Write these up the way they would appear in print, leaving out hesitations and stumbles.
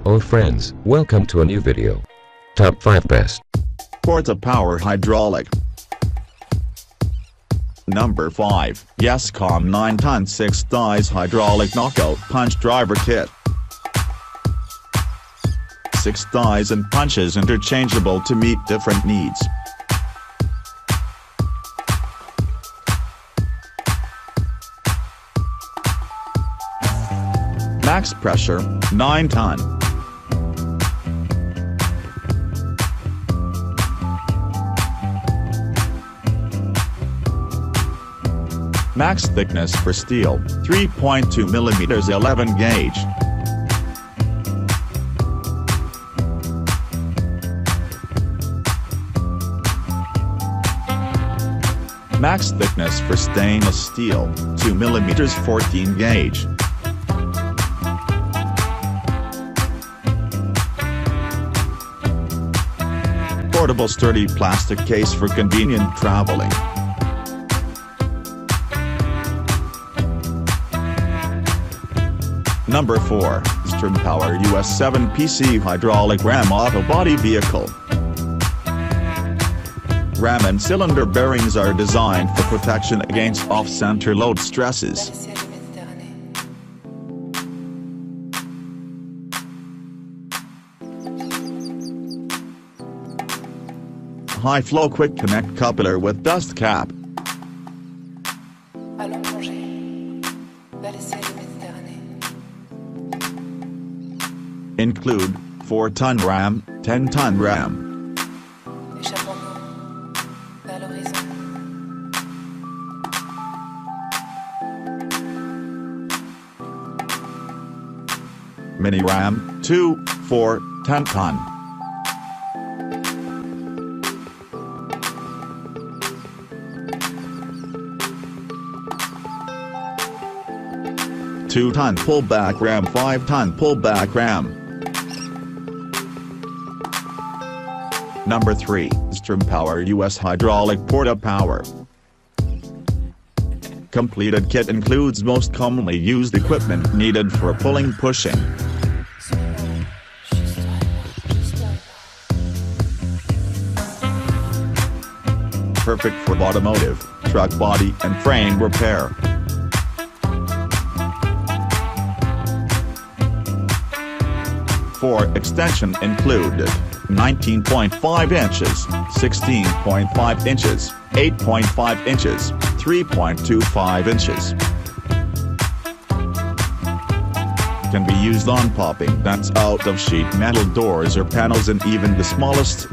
Oh friends, welcome to a new video. Top 5 Best Porta Power Hydraulic. Number 5, Yescom 9-ton 6 thighs hydraulic knockout punch driver kit. 6 thighs and punches interchangeable to meet different needs. Max pressure, 9-ton. Max thickness for steel, 3.2 mm 11 gauge. Max thickness for stainless steel, 2 mm 14 gauge. Portable sturdy plastic case for convenient traveling. Number 4, StromPower US 7 PC Hydraulic Ram Auto Body Vehicle. Ram and cylinder bearings are designed for protection against off-center load stresses. High-flow quick connect coupler with dust cap. Include 4-ton ram, 10-ton ram. Mini ram, 2, 4, 10-ton. Two-ton pullback ram, 5-ton pullback ram. Number 3, StromPower US Hydraulic Porta Power. Completed kit includes most commonly used equipment needed for pulling pushing. Perfect for automotive, truck body and frame repair. For extension included 19.5 inches, 16.5 inches, 8.5 inches, 3.25 inches. Can be used on popping vents out of sheet metal doors or panels and even the smallest.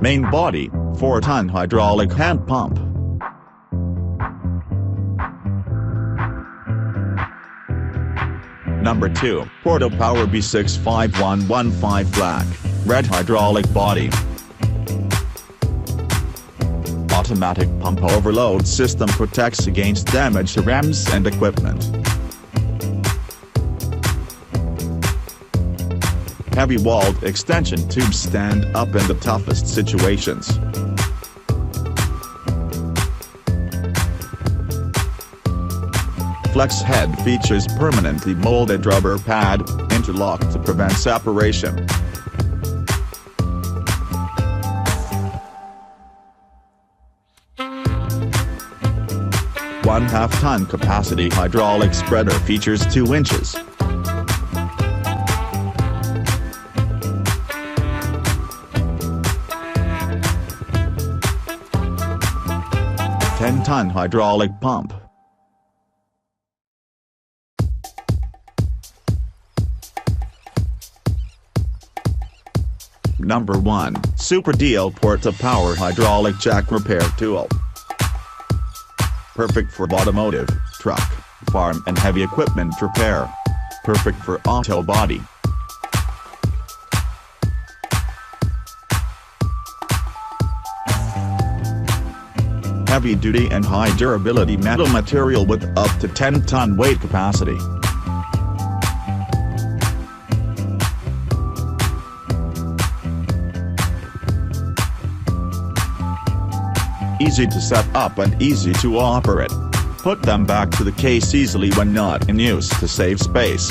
Main body, 4-ton hydraulic hand pump. Number 2, Porta Power B6 5115 black, red hydraulic body. Automatic pump overload system protects against damage to rams and equipment. Heavy-walled extension tubes stand up in the toughest situations. Flex head features permanently molded rubber pad, interlocked to prevent separation. One half-ton capacity hydraulic spreader features 2 inches. 10-ton hydraulic pump. Number 1, Super Deal Porta Power Hydraulic Jack Repair Tool. Perfect for automotive, truck, farm and heavy equipment repair. Perfect for auto body. Heavy-duty and high-durability metal material with up to 10-ton weight capacity. Easy to set up and easy to operate. Put them back to the case easily when not in use to save space.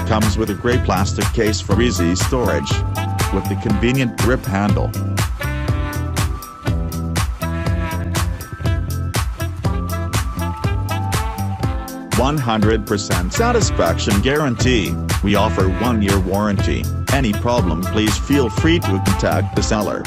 Comes with a grey plastic case for easy storage, with the convenient grip handle. 100% satisfaction guarantee. We offer 1-year warranty. Any problem, please feel free to contact the seller.